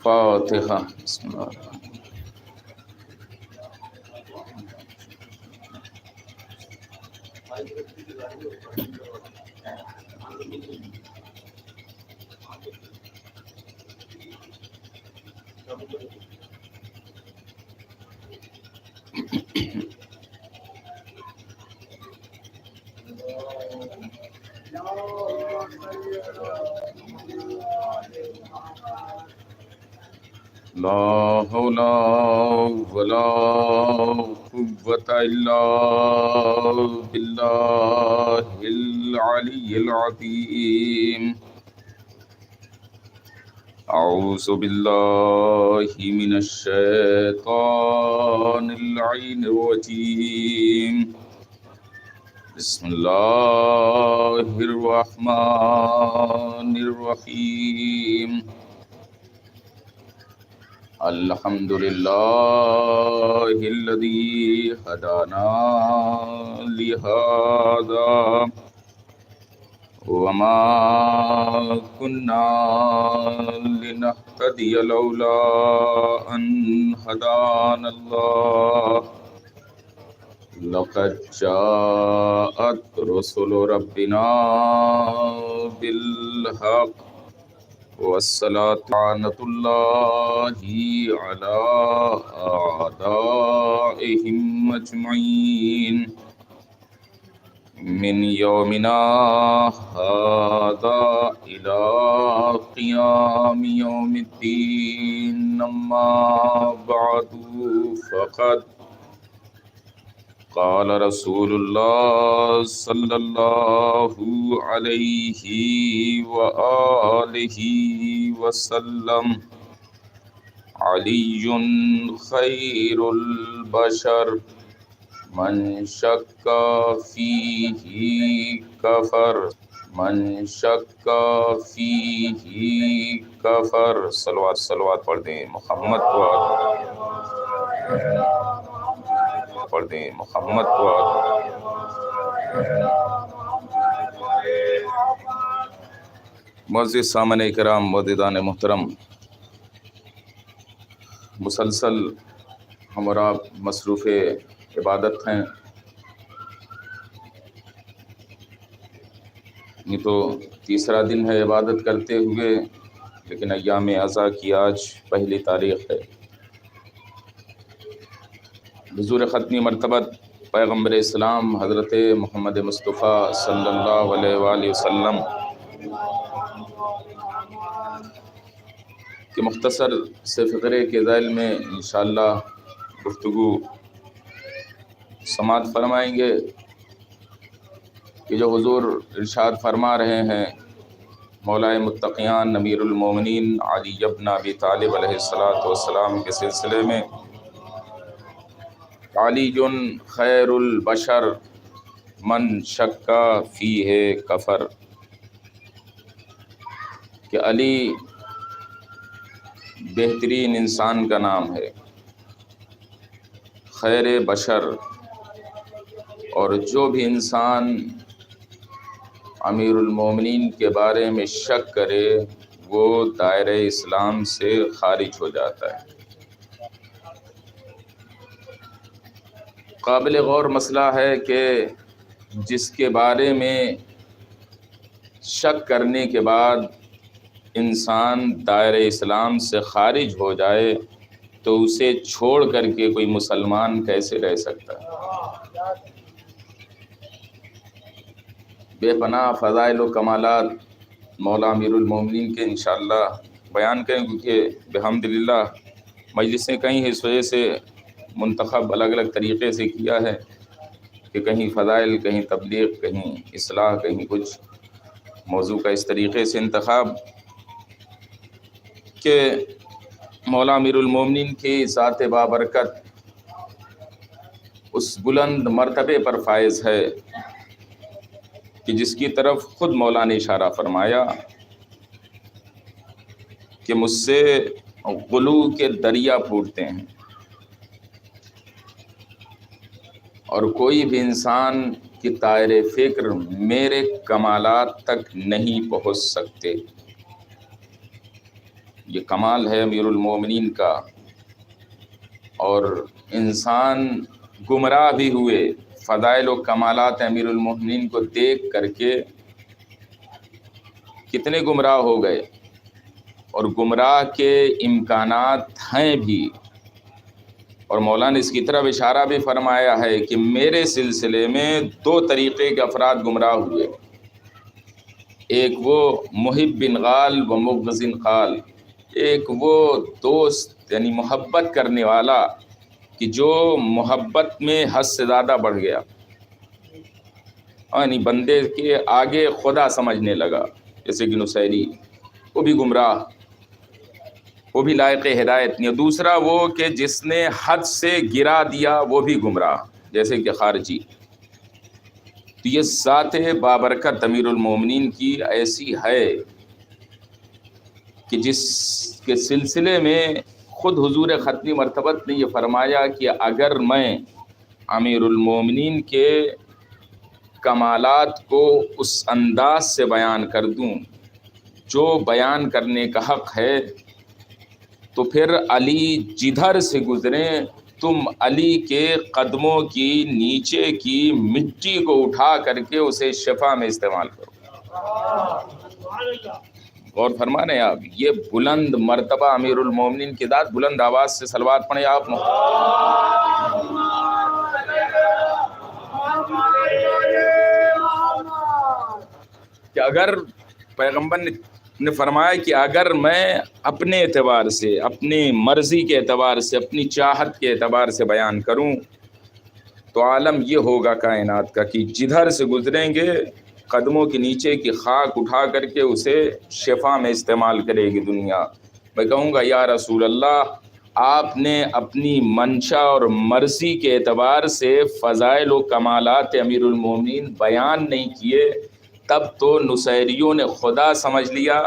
فاتحہ بسم اللہ لا حول ولا قوة إلا بالله العلي العظيم أعوذ بالله من الشيطان اللعين الرجيم بسم الله الرحمن الرحيم الحمد لله الذي هدانا لهذا وما كنا لنهتدي لولا أن هدانا الله لقد جاءت رسل ربنا بالحق والصلاة لعنة الله على أعدائهم أجمعين من يومنا هذا إلى قيام يوم الدين أما بعد فقد قال رسول الله صلى الله عليه وآله وسلم علي خير البشر من شك فيه كفر من شك فيه كفر صلوات پڑھ دیں محمد کو پڑھ دیں محمد کو معزز سامعین کرام معززان محترم، مسلسل ہم اور آپ مصروف عبادت ہیں۔ یہ تو تیسرا دن ہے عبادت کرتے ہوئے، لیکن ایام عزا کی آج پہلی تاریخ ہے۔ حضور ختمی مرتبت پیغمبر اسلام حضرت محمد مصطفیٰ صلی اللہ علیہ وآلہ وسلم کے مختصر سے فقرے کے ذیل میں انشاءاللہ گفتگو سماعت فرمائیں گے کہ جو حضور ارشاد فرما رہے ہیں مولا متقیان امیر المومنین علی بن ابی طالب علیہ السلام کے سلسلے میں، علی خیر البشر من شک فیہ کفر، کہ علی بہترین انسان کا نام ہے، خیر بشر، اور جو بھی انسان امیر المومنین کے بارے میں شک کرے وہ دائرہ اسلام سے خارج ہو جاتا ہے۔ قابل غور مسئلہ ہے کہ جس کے بارے میں شک کرنے کے بعد انسان دائرہ اسلام سے خارج ہو جائے تو اسے چھوڑ کر کے کوئی مسلمان کیسے رہ سکتا ہے؟ بے پناہ فضائل و کمالات مولا امیر المومنین کے انشاءاللہ بیان کریں، کیونکہ بحمدللہ مجلسیں کہیں اس وجہ سے منتخب الگ الگ طریقے سے کیا ہے کہ کہیں فضائل، کہیں تبلیغ، کہیں اصلاح، کہیں کچھ موضوع کا اس طریقے سے انتخاب کہ مولا امیر المومنین کی ذات بابرکت اس بلند مرتبے پر فائز ہے کہ جس کی طرف خود مولا نے اشارہ فرمایا کہ مجھ سے غلو کے دریا پھوٹتے ہیں، اور کوئی بھی انسان کہ طائر فکر میرے کمالات تک نہیں پہنچ سکتے۔ یہ کمال ہے امیر المومنین کا، اور انسان گمراہ بھی ہوئے فضائل و کمالات امیر المومنین کو دیکھ کر کے کتنے گمراہ ہو گئے، اور گمراہ کے امکانات ہیں بھی۔ اور مولانا اس کی طرف اشارہ بھی فرمایا ہے کہ میرے سلسلے میں 2 طریقے کے افراد گمراہ ہوئے، ایک وہ محب بن غال و مبغض قال، ایک وہ دوست یعنی محبت کرنے والا کہ جو محبت میں حد سے زیادہ بڑھ گیا، یعنی بندے کے آگے خدا سمجھنے لگا، جیسے کہ نصیری، وہ بھی گمراہ، وہ بھی لائق ہدایت نہیں۔ دوسرا وہ کہ جس نے حد سے گرا دیا، وہ بھی گمراہ، جیسے کہ خارجی۔ تو یہ ذات بابرکت امیر المومنین کی ایسی ہے کہ جس کے سلسلے میں خود حضور ختمی مرتبت نے یہ فرمایا کہ اگر میں امیر المومنین کے کمالات کو اس انداز سے بیان کر دوں جو بیان کرنے کا حق ہے، تو پھر علی جدھر سے گزریں تم علی کے قدموں کی نیچے کی مٹی کو اٹھا کر کے اسے شفا میں استعمال کرو۔ غور فرما رہے ہیں آپ، یہ بلند مرتبہ امیر المومنین کی ذات، بلند آواز سے صلوات پڑھیں آپ۔ کہ اگر پیغمبر نے فرمایا کہ اگر میں اپنے اعتبار سے، اپنی مرضی کے اعتبار سے، اپنی چاہت کے اعتبار سے بیان کروں تو عالم یہ ہوگا کائنات کا کہ جدھر سے گزریں گے قدموں کے نیچے کی خاک اٹھا کر کے اسے شفا میں استعمال کرے گی دنیا۔ میں کہوں گا یا رسول اللہ، آپ نے اپنی منشا اور مرضی کے اعتبار سے فضائل و کمالات امیر المومنین بیان نہیں کیے، تب تو نصیریوں نے خدا سمجھ لیا،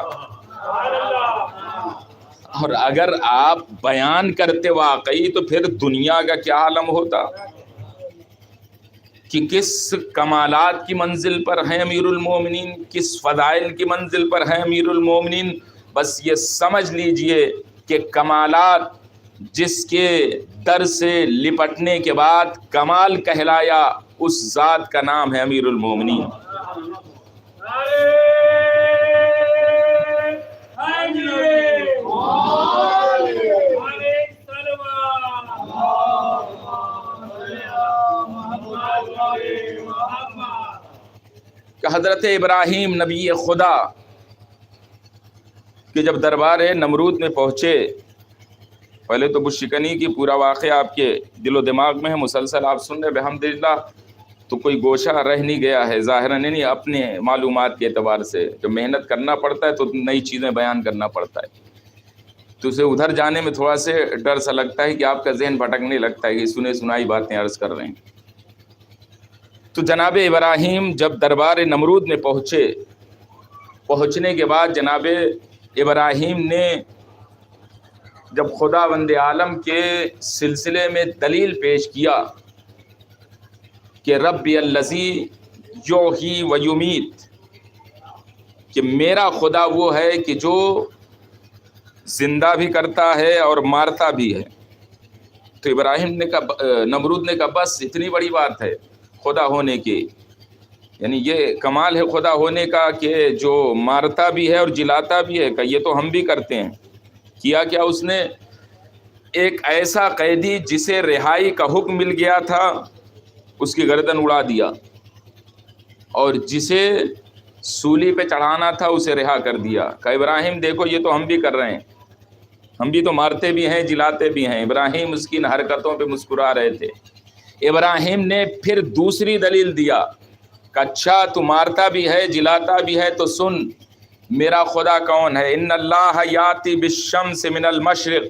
اور اگر آپ بیان کرتے واقعی تو پھر دنیا کا کیا عالم ہوتا کہ کس کمالات کی منزل پر ہیں امیر المومنین، کس فضائل کی منزل پر ہیں امیر المومنین۔ بس یہ سمجھ لیجئے کہ کمالات جس کے در سے لپٹنے کے بعد کمال کہلایا، اس ذات کا نام ہے امیر المومنین۔ کہ حضرت ابراہیم نبی خدا کہ جب دربار نمرود میں پہنچے، پہلے تو بت شکنی کی پورا واقعہ آپ کے دل و دماغ میں ہے، مسلسل آپ سن رہے بحمدللہ، تو کوئی گوشہ رہ نہیں گیا ہے ظاہراً، نہیں اپنے معلومات کے اعتبار سے جب محنت کرنا پڑتا ہے تو نئی چیزیں بیان کرنا پڑتا ہے، تو اسے ادھر جانے میں تھوڑا سے ڈر سا لگتا ہے کہ آپ کا ذہن بھٹکنے لگتا ہے کہ سنے سنائی باتیں عرض کر رہے ہیں۔ تو جناب ابراہیم جب دربار نمرود میں پہنچنے کے بعد جناب ابراہیم نے جب خداوند عالم کے سلسلے میں دلیل پیش کیا کہ ربی الذی یحیی و یمیت، کہ میرا خدا وہ ہے کہ جو زندہ بھی کرتا ہے اور مارتا بھی ہے، تو ابراہیم نے کہا، نمرود نے کہا بس اتنی بڑی بات ہے خدا ہونے کی، یعنی یہ کمال ہے خدا ہونے کا کہ جو مارتا بھی ہے اور جلاتا بھی ہے، کہ یہ تو ہم بھی کرتے ہیں۔ کیا کیا اس نے؟ ایک ایسا قیدی جسے رہائی کا حکم مل گیا تھا اس کی گردن اڑا دیا، اور جسے سولی پہ چڑھانا تھا اسے رہا کر دیا۔ کہ ابراہیم دیکھو یہ تو ہم بھی کر رہے ہیں، ہم بھی تو مارتے بھی ہیں جلاتے بھی ہیں۔ ابراہیم اس کی ان حرکتوں پہ مسکرا رہے تھے۔ ابراہیم نے پھر دوسری دلیل دیا کہ اچھا تو مارتا بھی ہے جلاتا بھی ہے تو سن میرا خدا کون ہے، ان اللہ یاتی بالشمس من المشرق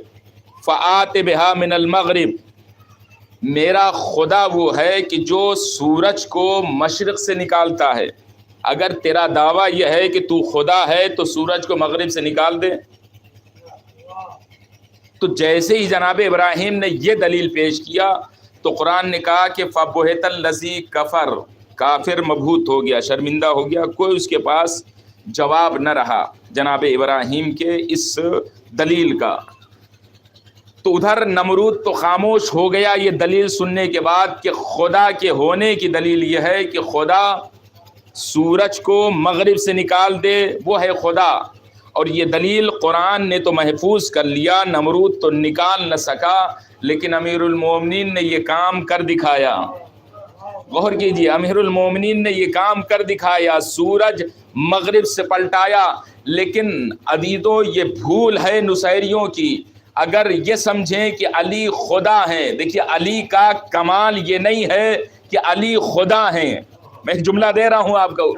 فآت بہا من المغرب، میرا خدا وہ ہے کہ جو سورج کو مشرق سے نکالتا ہے۔ اگر تیرا دعویٰ یہ ہے کہ تو خدا ہے تو سورج کو مغرب سے نکال دے۔ تو جیسے ہی جناب ابراہیم نے یہ دلیل پیش کیا تو قرآن نے کہا کہ فَبُہِتَ الَّذِي كَفَرَ، کافر مبہوت ہو گیا، شرمندہ ہو گیا، کوئی اس کے پاس جواب نہ رہا جناب ابراہیم کے اس دلیل کا۔ تو ادھر نمرود تو خاموش ہو گیا یہ دلیل سننے کے بعد کہ خدا کے ہونے کی دلیل یہ ہے کہ خدا سورج کو مغرب سے نکال دے، وہ ہے خدا، اور یہ دلیل قرآن نے تو محفوظ کر لیا، نمرود تو نکال نہ سکا، لیکن امیر المومنین نے یہ کام کر دکھایا۔ غور کیجیے، امیر المومنین نے یہ کام کر دکھایا، سورج مغرب سے پلٹایا۔ لیکن عزیزو یہ بھول ہے نصیریوں کی، اگر یہ سمجھیں کہ علی خدا ہیں، دیکھیے علی کا کمال یہ نہیں ہے کہ علی خدا ہیں، میں ایک جملہ دے رہا ہوں آپ کو،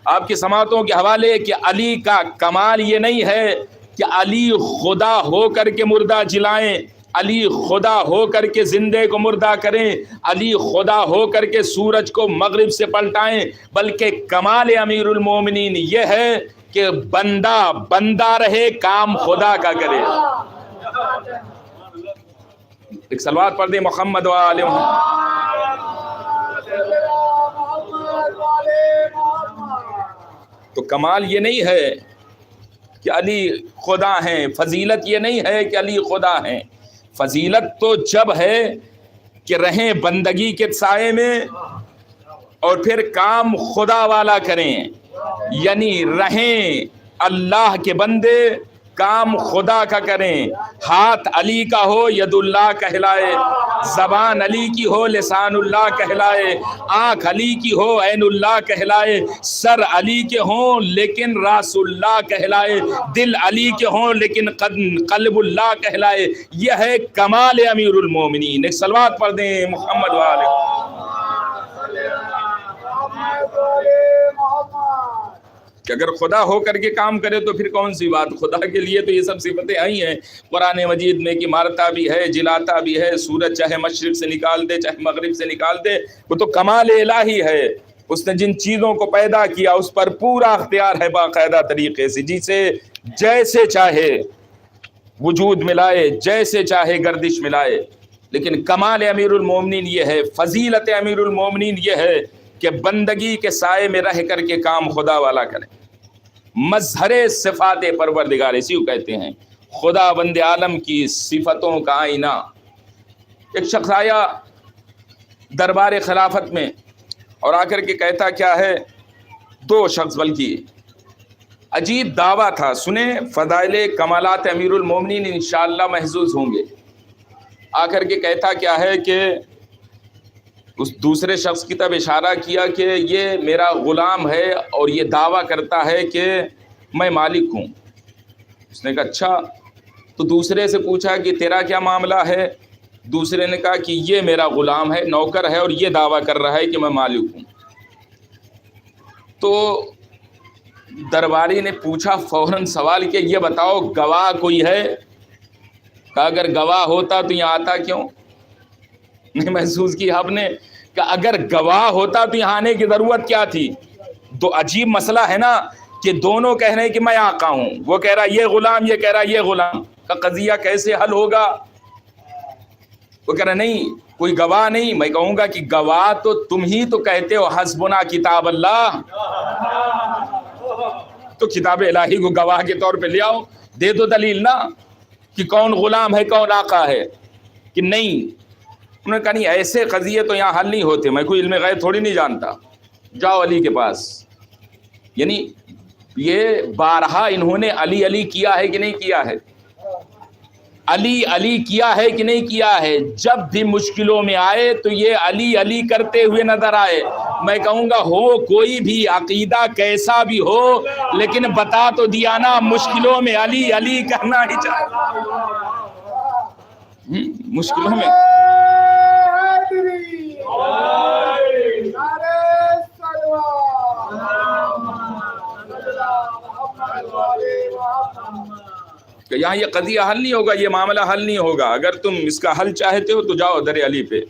آپ کی سماعتوں کے حوالے، کہ علی کا کمال یہ نہیں ہے کہ علی خدا ہو کر کے مردہ جلائیں، علی خدا ہو کر کے زندے کو مردہ کریں، علی خدا ہو کر کے سورج کو مغرب سے پلٹائیں، بلکہ کمال امیر المومنین یہ ہے کہ بندہ بندہ رہے، کام خدا کا کرے۔ ایک صلوات پڑھ دیں محمد و آل محمد۔ تو کمال یہ نہیں ہے کہ علی خدا ہیں، فضیلت یہ نہیں ہے کہ علی خدا ہیں، فضیلت تو جب ہے کہ رہیں بندگی کے سائے میں اور پھر کام خدا والا کریں، یعنی رہیں اللہ کے بندے، کام خدا کا کریں، ہاتھ علی کا ہو ید اللہ کہلائے، زبان علی کی ہو لسان اللہ کہلائے، آنکھ علی کی ہو عین اللہ کہلائے، سر علی کے ہوں لیکن راس اللہ کہلائے، دل علی کے ہوں لیکن قلب اللہ کہلائے۔ یہ ہے کمال امیر المومنین۔ ایک صلوات پڑھ دیں محمد والے۔ کہ اگر خدا ہو کر کے کام کرے تو پھر کون سی بات، خدا کے لیے تو یہ سب صفتیں آئی ہیں قرآن مجید میں کہ مارتا بھی ہے، جلاتا بھی ہے، سورج چاہے مشرق سے نکال دے چاہے مغرب سے نکال دے، وہ تو کمال الہی ہے۔ اس نے جن چیزوں کو پیدا کیا اس پر پورا اختیار ہے باقاعدہ طریقے سے، جسے جیسے چاہے وجود ملائے، جیسے چاہے گردش ملائے۔ لیکن کمال امیر المومنین یہ ہے، فضیلت امیر المومنین یہ ہے کہ بندگی کے سائے میں رہ کر کے کام خدا والا کریں۔ مظہر صفات پروردگار، اسی کو کہتے ہیں خدا بند عالم کی صفتوں کا آئینہ۔ ایک شخص آیا دربار خلافت میں اور آ کر کے کہتا کیا ہے، دو شخص بلکہ، عجیب دعویٰ تھا، سنیں فضائل کمالات امیر المومنین انشاءاللہ محظوظ ہوں گے۔ آ کر کے کہتا کیا ہے کہ اس دوسرے شخص کی طرف اشارہ کیا کہ یہ میرا غلام ہے اور یہ دعویٰ کرتا ہے کہ میں مالک ہوں۔ اس نے کہا اچھا، تو دوسرے سے پوچھا کہ تیرا کیا معاملہ ہے؟ دوسرے نے کہا کہ یہ میرا غلام ہے، نوکر ہے، اور یہ دعویٰ کر رہا ہے کہ میں مالک ہوں۔ تو درباری نے پوچھا فوراً سوال کہ یہ بتاؤ گواہ کوئی ہے؟ کہا اگر گواہ ہوتا تو یہاں آتا کیوں؟ نہیں محسوس کی آپ نے کہ اگر گواہ ہوتا تو یہاں آنے کی ضرورت کیا تھی؟ تو عجیب مسئلہ ہے نا کہ دونوں کہہ رہے ہیں کہ میں آقا ہوں، وہ کہہ رہا یہ غلام، یہ کہہ رہا یہ غلام، کا قضیہ کیسے حل ہوگا؟ وہ کہہ رہا نہیں کوئی گواہ نہیں۔ میں کہوں گا کہ گواہ تو تم ہی تو کہتے ہو حسبنا کتاب اللہ، تو کتاب الہی کو گواہ کے طور پہ لے آؤ، دے دو دلیل نا کہ کون غلام ہے کون آقا ہے، کہ نہیں۔ انہوں نے کہا نہیں ایسے قضیے تو یہاں حل نہیں ہوتے، میں کوئی علم غیب تھوڑی نہیں جانتا، جاؤ علی کے پاس۔ یعنی یہ بارہا انہوں نے علی علی کیا ہے کہ نہیں کیا ہے؟ علی علی کیا ہے کہ نہیں کیا ہے؟ جب بھی مشکلوں میں آئے تو یہ علی علی کرتے ہوئے نظر آئے۔ میں کہوں گا ہو کوئی بھی عقیدہ کیسا بھی ہو، لیکن بتا تو دیا نا مشکلوں میں علی علی کرنا ہی چاہیے۔ مشکلوں میں کہ یہاں یہ قضیہ حل نہیں ہوگا، یہ معاملہ حل نہیں ہوگا، اگر تم اس کا حل چاہتے ہو تو جاؤ در علی پہ۔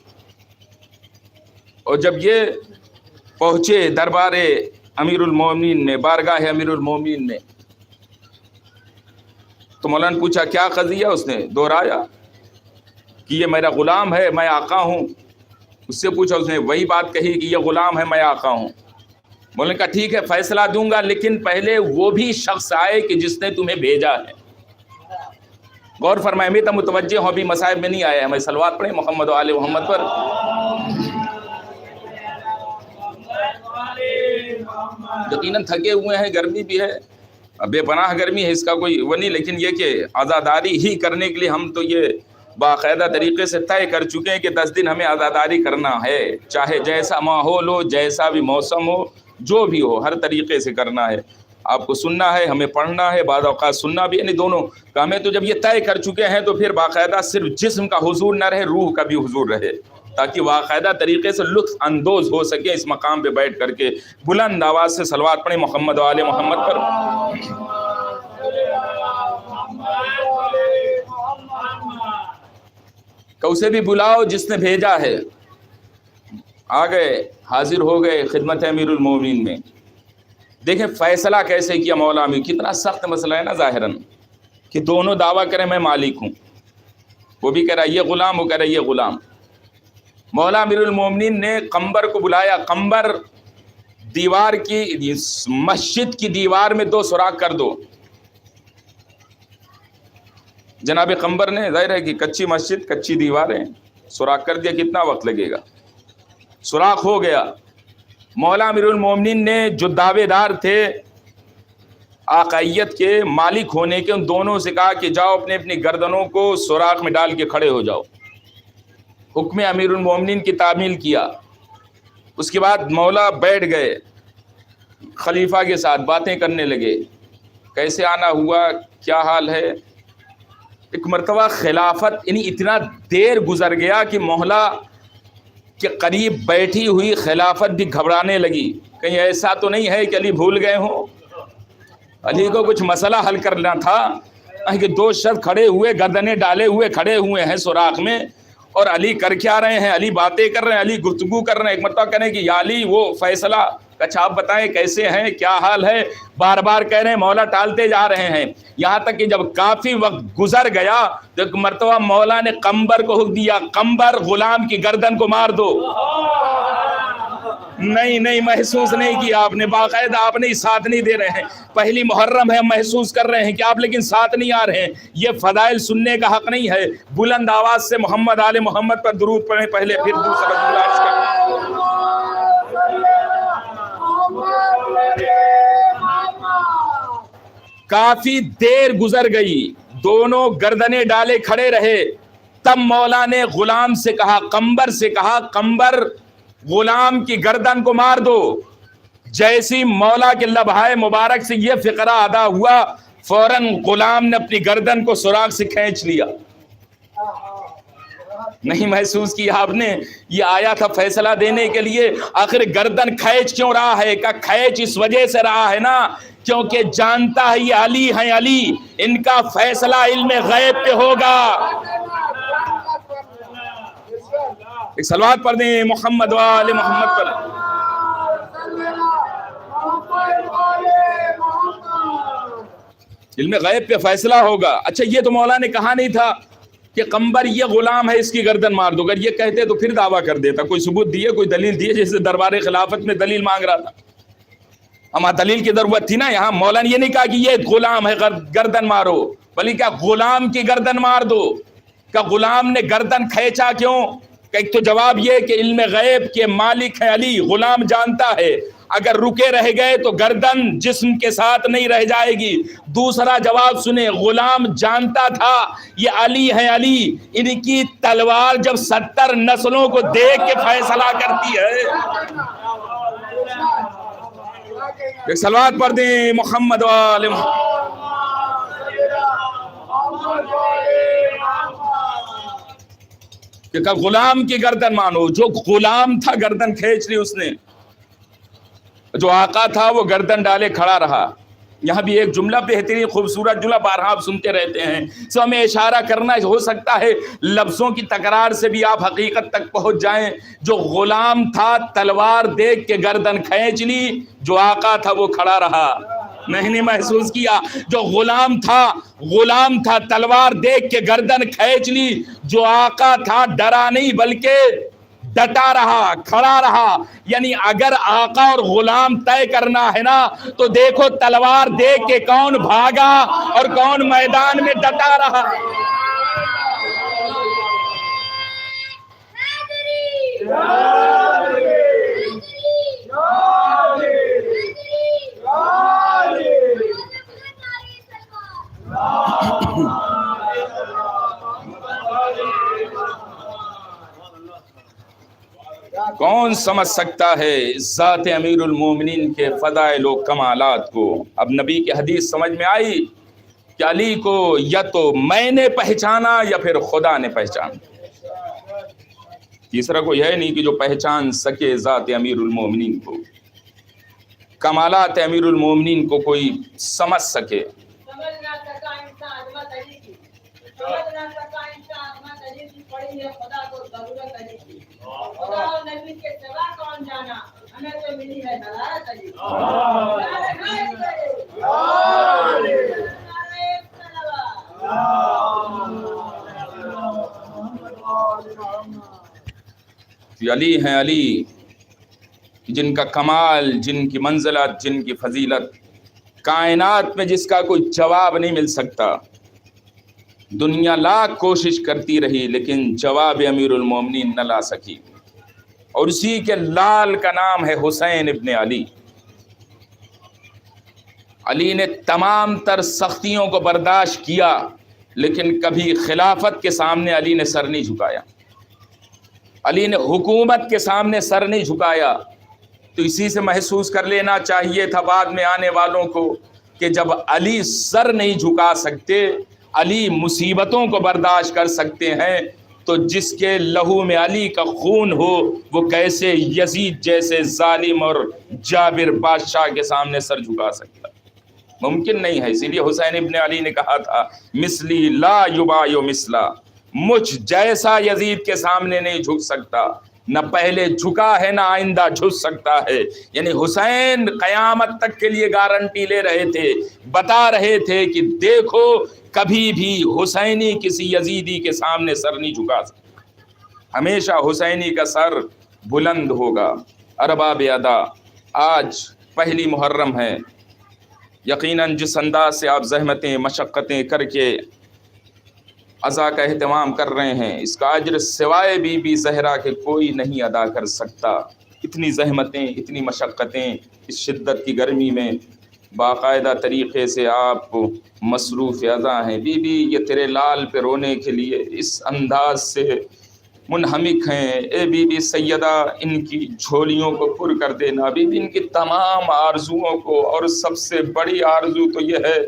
اور جب یہ پہنچے دربار امیر المومنین میں، بارگاہ امیر المومنین میں، تو مولانا پوچھا کیا قضیہ؟ اس نے دہرایا کہ یہ میرا غلام ہے، میں آقا ہوں۔ اس سے پوچھا، اس نے وہی بات کہی کہ یہ غلام ہے، میں آقا ہوں۔ مولا نے کہا ٹھیک ہے فیصلہ دوں گا، لیکن پہلے وہ بھی شخص آئے کہ جس نے تمہیں بھیجا ہے۔ غور فرمائے، میں تو متوجہ ہوں، ابھی مصائب میں نہیں آیا، ہمیں صلوات پڑھیں محمد و آل محمد پر۔ یقیناً تھکے ہوئے ہیں، گرمی بھی ہے، بے پناہ گرمی ہے، اس کا کوئی وہ نہیں، لیکن یہ کہ عزاداری ہی کرنے کے لیے ہم تو یہ باقاعدہ طریقے سے طے کر چکے ہیں کہ 10 دن ہمیں عزاداری کرنا ہے، چاہے جیسا ماحول ہو، جیسا بھی موسم ہو، جو بھی ہو، ہر طریقے سے کرنا ہے۔ آپ کو سننا ہے، ہمیں پڑھنا ہے، بعض اوقات سننا بھی، یعنی دونوں کام ہے۔ تو جب یہ طے کر چکے ہیں تو پھر باقاعدہ صرف جسم کا حضور نہ رہے، روح کا بھی حضور رہے، تاکہ باقاعدہ طریقے سے لطف اندوز ہو سکے اس مقام پہ بیٹھ کر کے۔ بلند آواز سے صلوات پڑھیں محمد و آل محمد پر۔ کہ اسے بھی بلاؤ جس نے بھیجا ہے۔ آ گئے، حاضر ہو گئے خدمت امیر المومنین میں۔ دیکھیں فیصلہ کیسے کیا مولا امیر، کتنا سخت مسئلہ ہے نا ظاہراً، کہ دونوں دعویٰ کریں میں مالک ہوں، وہ بھی کہہ رہا ہے یہ غلام، وہ کہہ رہا ہے یہ غلام۔ مولا امیر المومنین نے قمبر کو بلایا، قمبر دیوار کی، مسجد کی دیوار میں 2 سوراخ کر دو۔ جناب قمبر نے، ظاہر ہے کہ کچی مسجد، کچی دیواریں، سوراخ کر دیا، کتنا وقت لگے گا؟ سوراخ ہو گیا۔ مولا امیر المومنین نے جو دعوے دار تھے آقائیت کے، مالک ہونے کے، ان دونوں سے کہا کہ جاؤ اپنے اپنی گردنوں کو سوراخ میں ڈال کے کھڑے ہو جاؤ۔ حکم امیر المومنین کی تعمیل کیا۔ اس کے بعد مولا بیٹھ گئے، خلیفہ کے ساتھ باتیں کرنے لگے، کیسے آنا ہوا، کیا حال ہے۔ ایک مرتبہ خلافت، یعنی اتنا دیر گزر گیا کہ مولا کے قریب بیٹھی ہوئی خلافت بھی گھبرانے لگی، کہیں ایسا تو نہیں ہے کہ علی بھول گئے ہوں، علی کو کچھ مسئلہ حل کرنا تھا کہ 2 شخص کھڑے ہوئے، گردنیں ڈالے ہوئے کھڑے ہوئے ہیں سوراخ میں، اور علی کر کیا رہے ہیں، علی باتیں کر رہے ہیں، علی گفتگو کر رہے ہیں۔ ایک مرتبہ کہنے کہ یا علی وہ فیصلہ، اچھا آپ بتائیں کیسے ہیں، کیا حال ہے، بار بار کہہ رہے ہیں، مولا ٹالتے جا رہے ہیں، یہاں تک کہ جب کافی وقت گزر گیا تو ایک مرتبہ مولا نے قمبر کو حکم دیا، قمبر غلام کی گردن کو مار دو۔ نہیں محسوس نہیں کیا آپ نے، باقاعدہ آپ نے ساتھ نہیں دے رہے ہیں، پہلی محرم ہے، ہم محسوس کر رہے ہیں کہ آپ لیکن ساتھ نہیں آ رہے ہیں، یہ فضائل سننے کا حق نہیں ہے۔ بلند آواز سے محمد آل محمد پر درود پڑھیں پہلے، پھر دوسرا گزارش کریں۔ کافی دیر گزر گئی، دونوں گردنیں ڈالے کھڑے رہے، تب مولا نے غلام سے کہا، قمبر سے کہا، قمبر غلام کی گردن کو مار دو۔ جیسی مولا کے لبہائے مبارک سے یہ فقرہ ادا ہوا، فوراً غلام نے اپنی گردن کو سوراخ سے کھینچ لیا۔ نہیں محسوس کیا آپ نے، یہ آیا تھا فیصلہ دینے کے لیے، آخر گردن کھینچ کیوں رہا ہے؟ کہ کھینچ اس وجہ سے رہا ہے نا کیونکہ جانتا ہے یہ علی ہیں، علی ان کا فیصلہ علم غیب پہ ہوگا۔ ایک صلوات پڑھ دیں محمد و آل محمد پر۔ علم غیب پہ فیصلہ ہوگا۔ اچھا یہ تو مولا نے کہا نہیں تھا کہ قمبر یہ غلام ہے، اس کی گردن مار دو، اگر یہ کہتے تو پھر دعویٰ کر دیتا، کوئی ثبوت دیے، کوئی دلیل دیے، جیسے دربار خلافت میں دلیل مانگ رہا تھا، ہمیں دلیل کی ضرورت تھی نا۔ یہاں مولا نے یہ نہیں کہا کہ یہ غلام ہے گردن مارو، بلکہ کیا غلام کی گردن مار دو۔ کہ غلام نے گردن کھینچا کیوں؟ کہ ایک تو جواب یہ کہ علم غیب کے مالک ہے علی، غلام جانتا ہے، اگر رکے رہ گئے تو گردن جسم کے ساتھ نہیں رہ جائے گی۔ دوسرا جواب سنیں، غلام جانتا تھا یہ علی ہے، علی ان کی تلوار جب 70 نسلوں کو دیکھ کے فیصلہ کرتی ہے۔ ایک صلوات پڑھ دیں محمد و آل محمد۔ کہ غلام کی گردن مانو، جو غلام تھا گردن کھینچ لی اس نے، جو آقا تھا وہ گردن ڈالے کھڑا رہا۔ یہاں بھی ایک جملہ بہترین خوبصورت جملہ بارہا آپ سنتے رہتے ہیں، سو ہمیں اشارہ کرنا ہو سکتا ہے لفظوں کی تکرار سے بھی آپ حقیقت تک پہنچ جائیں۔ جو غلام تھا تلوار دیکھ کے گردن کھینچ لی، جو آقا تھا وہ کھڑا رہا۔ نہیں محسوس کیا؟ جو غلام تھا تلوار دیکھ کے گردن کھینچ لی، جو آقا تھا ڈرا نہیں بلکہ ڈٹا رہا، کھڑا رہا. یعنی اگر آقا اور غلام طے کرنا ہے نا تو دیکھو تلوار دیکھ کے کون بھاگا اور کون میدان میں ڈٹا رہا. کون سمجھ سکتا ہے ذات امیر المومنین کے فضائل و کمالات کو؟ اب نبی کی حدیث سمجھ میں آئی کہ علی کو یا تو میں نے پہچانا یا پھر خدا نے پہچانا. تیسرا کوئی ہے نہیں کہ جو پہچان سکے ذات امیر المومنین کو، کمالات امیر المومنین کو کوئی سمجھ سکے. علی ہیں علی، جن کا کمال، جن کی منزلت، جن کی فضیلت کائنات میں جس کا کوئی جواب نہیں مل سکتا. دنیا لاکھ کوشش کرتی رہی لیکن جواب امیر المومنین نہ لا سکی، اور اسی کے لال کا نام ہے حسین ابن علی. علی نے تمام تر سختیوں کو برداشت کیا لیکن کبھی خلافت کے سامنے علی نے سر نہیں جھکایا، علی نے حکومت کے سامنے سر نہیں جھکایا. تو اسی سے محسوس کر لینا چاہیے تھا بعد میں آنے والوں کو کہ جب علی سر نہیں جھکا سکتے، علی مصیبتوں کو برداشت کر سکتے ہیں، تو جس کے لہو میں علی کا خون ہو وہ کیسے یزید جیسے ظالم اور جابر بادشاہ کے سامنے سر جھکا سکتا؟ ممکن نہیں ہے. اسی لیے حسین ابن علی نے کہا تھا مثلی لا یبایع مثلا، مجھ جیسا یزید کے سامنے نہیں جھک سکتا، نہ پہلے جھکا ہے نہ آئندہ جھک سکتا ہے. یعنی حسین قیامت تک کے لیے گارنٹی لے رہے تھے، بتا رہے تھے کہ دیکھو کبھی بھی حسینی کسی یزیدی کے سامنے سر نہیں جھکا سکتا، ہمیشہ حسینی کا سر بلند ہوگا. ارباب ادا، آج پہلی محرم ہے. یقیناً جس انداز سے آپ زحمتیں مشقتیں کر کے عزا کا اہتمام کر رہے ہیں، اس کا اجر سوائے بی بی زہرا کے کوئی نہیں ادا کر سکتا. اتنی زحمتیں، اتنی مشقتیں، اس شدت کی گرمی میں باقاعدہ طریقے سے آپ مصروف عزا ہیں. بی بی یہ تیرے لال پہ رونے کے لیے اس انداز سے منہمک ہیں. اے بی بی سیدہ، ان کی جھولیوں کو پر کر دینا. بی بی ان کی تمام آرزوؤں کو، اور سب سے بڑی آرزو تو یہ ہے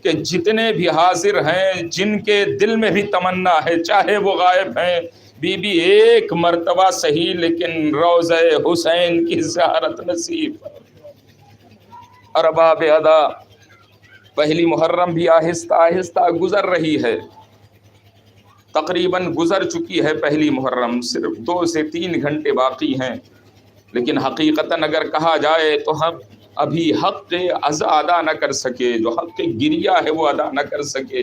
کہ جتنے بھی حاضر ہیں، جن کے دل میں بھی تمنا ہے چاہے وہ غائب ہیں، بی بی ایک مرتبہ صحیح لیکن روضہ حسین کی زیارت نصیب. ارباب ادا، پہلی محرم بھی آہستہ آہستہ گزر رہی ہے. تقریباً گزر چکی ہے پہلی محرم، صرف 2 سے 3 گھنٹے باقی ہیں. لیکن حقیقتاً اگر کہا جائے تو ہم ابھی حق عزا ادا نہ کر سکے، جو حق گریہ ہے وہ ادا نہ کر سکے.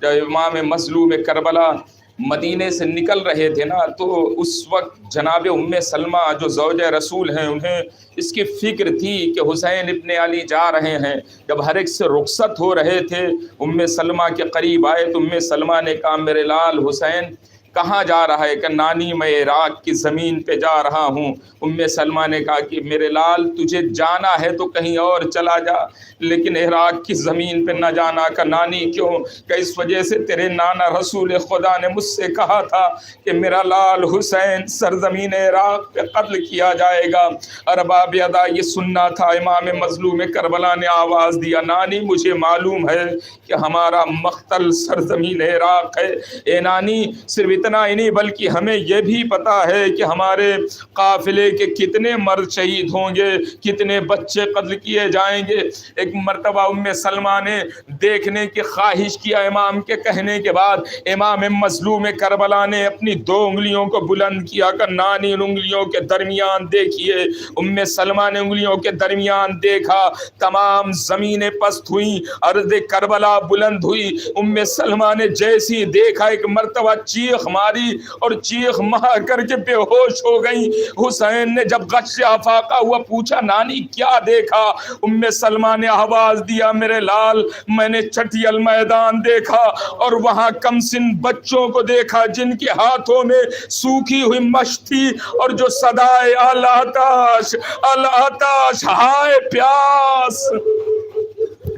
جب امام مظلوم کربلا مدینے سے نکل رہے تھے نا، تو اس وقت جناب ام سلمہ جو زوجہ رسول ہیں، انہیں اس کی فکر تھی کہ حسین ابن علی جا رہے ہیں. جب ہر ایک سے رخصت ہو رہے تھے، ام سلمہ کے قریب آئے تو ام سلمہ نے کہا میرے لال حسین کہاں جا رہا ہے؟ کہ نانی میں عراق کی زمین پہ جا رہا ہوں. ام سلمہ نے کہا کہ میرے لال تجھے جانا ہے تو کہیں اور چلا جا، لیکن عراق کی زمین پہ نہ جانا. کہ نانی کیوں؟ کہ اس وجہ سے تیرے نانا رسول خدا نے مجھ سے کہا تھا کہ میرا لال حسین سرزمین عراق پہ قتل کیا جائے گا. ارباب ادا، یہ سننا تھا. امام مظلوم کربلا نے آواز دیا نانی مجھے معلوم ہے کہ ہمارا مقتل سرزمین عراق ہے. اے نانی صرف اتنا ہی نہیں بلکہ ہمیں یہ بھی پتا ہے کہ ہمارے قافلے کے کتنے مرد شہید ہوں گے، کتنے بچے قتل کیے جائیں گے. ایک مرتبہ ام سلمہ نے دیکھنے کی خواہش کیا. امام کے کہنے کے بعد امام مظلوم کربلا نے اپنی 2 انگلیوں کو بلند کیا کہ نانی ان انگلیوں کے درمیان دیکھیے. ام سلمہ نے انگلیوں کے درمیان دیکھا، تمام زمینیں پست ہوئیں، ارض کربلا بلند ہوئی. ام سلمہ نے جیسی دیکھا ایک مرتبہ چیخ ماری اور چیخ مار کر کے بے ہوش ہو گئی۔ حسین نے جب غش افاقہ ہوا پوچھا نانی کیا دیکھا؟ ام سلمہ نے آواز دیا میرے لال میں نے چٹیل میدان دیکھا اور وہاں کم سن بچوں کو دیکھا جن کے ہاتھوں میں سوکھی ہوئی مشت تھی اور جو صدائے الاتش الاتش ہائے پیاس۔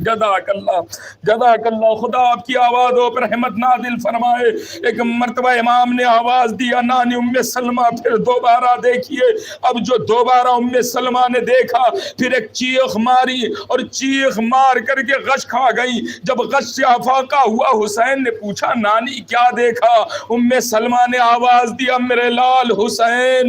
جزاک اللہ جزاک اللہ، خدا آپ کی آوازوں پر رحمت نازل فرمائے۔ ایک مرتبہ امام نے آواز دیا نانی ام سلمہ پھر دوبارہ دیکھیے۔ اب جو دوبارہ ام سلمہ نے دیکھا پھر ایک چیخ ماری اور چیخ مار کر کے غش کھا گئی۔ جب غش سے افاقہ ہوا حسین نے پوچھا نانی کیا دیکھا؟ ام سلمہ نے آواز دیا میرے لال حسین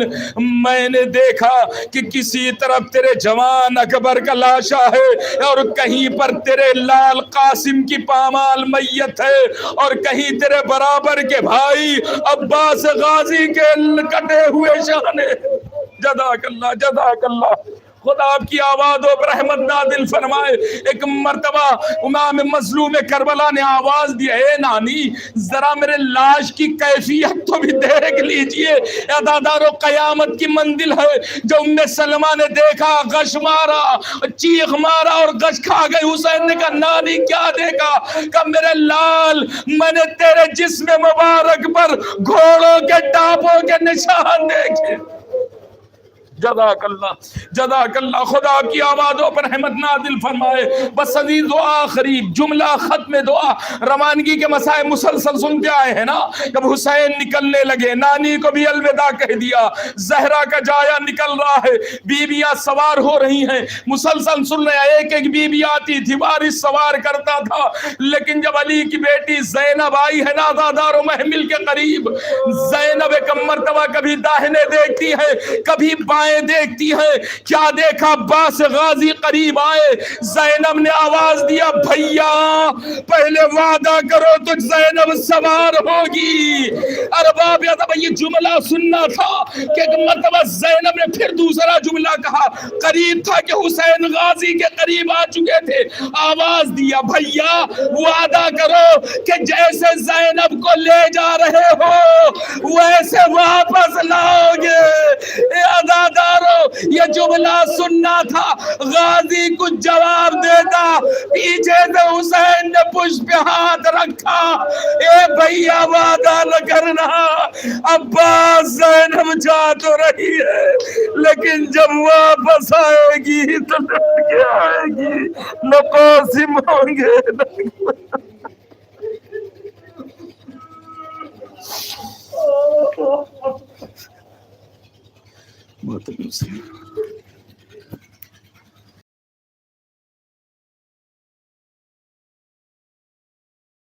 میں نے دیکھا کہ کسی طرف تیرے جوان اکبر کا لاشا ہے اور کہیں پر تیرے لال قاسم کی پامال میت ہے اور کہیں تیرے برابر کے بھائی عباس غازی کے کٹے ہوئے شانے۔ جزاک اللہ جزاک اللہ، خدا آپ کی آوازوں پر رحمت نازل فرمائے۔ ایک مرتبہ امام مظلوم کربلا نے آواز دی اے نانی ذرا میرے لاش کی کیفیت تو بھی دیکھ لیجئے، ادادارو قیامت کی منزل ہے۔ جو ام سلمہ نے دیکھا غش مارا چیخ مارا اور غش کھا گئی۔ حسین نے کہا نانی کیا دیکھا؟ کہ میرے لال میں نے تیرے جسم مبارک پر گھوڑوں کے ٹاپوں کے نشان دیکھے۔ جزاک اللہ جزاک اللہ، خدا آپ کی آوازوں پر رحمت نازل فرمائے۔ بس عزیز و آخری جملہ ختم دعا، روانگی کے مسائل مسلسل سنتے آئے ہیں نا۔ جب حسین نکلنے لگے نانی کو بھی الوداع کہہ دیا، زہرا کا جایا نکل رہا ہے، بیویاں سوار ہو رہی ہیں، مسلسل سن رہے ہیں۔ ایک ایک بیوی آتی تھی وارث سوار کرتا تھا، لیکن جب علی کی بیٹی زینب آئی ہے نازادار و محمل کے قریب، زینب ایک مرتبہ کبھی داہنے دیکھتی ہے کبھی بائیں دیکھتی ہے۔ کیا دیکھا؟ عباس غازی قریب آئے، زینب نے آواز دیا بھیا پہلے وعدہ کرو تو زینب سوار ہوگی۔ ارباب ادب یہ جملہ سننا تھا کہ ایک مرتبہ زینب نے پھر دوسرا جملہ کہا، قریب تھا کہ حسین غازی کے قریب آ چکے تھے، آواز دیا بھیا وعدہ کرو کہ جیسے زینب کو لے جا رہے ہو ویسے واپس لاؤ گے۔ یہ جملہ سننا تھا، غازی کچھ جواب دیتا، پیچھے سے حسین نے پشت پہ ہاتھ رکھا، اے بھیا وعدہ نہ کرنا، عباس زینب جا تو رہی ہے لیکن جب واپس آئے گی تو لٹ کے آئے گی، نہ قاسم ہوں گے نہ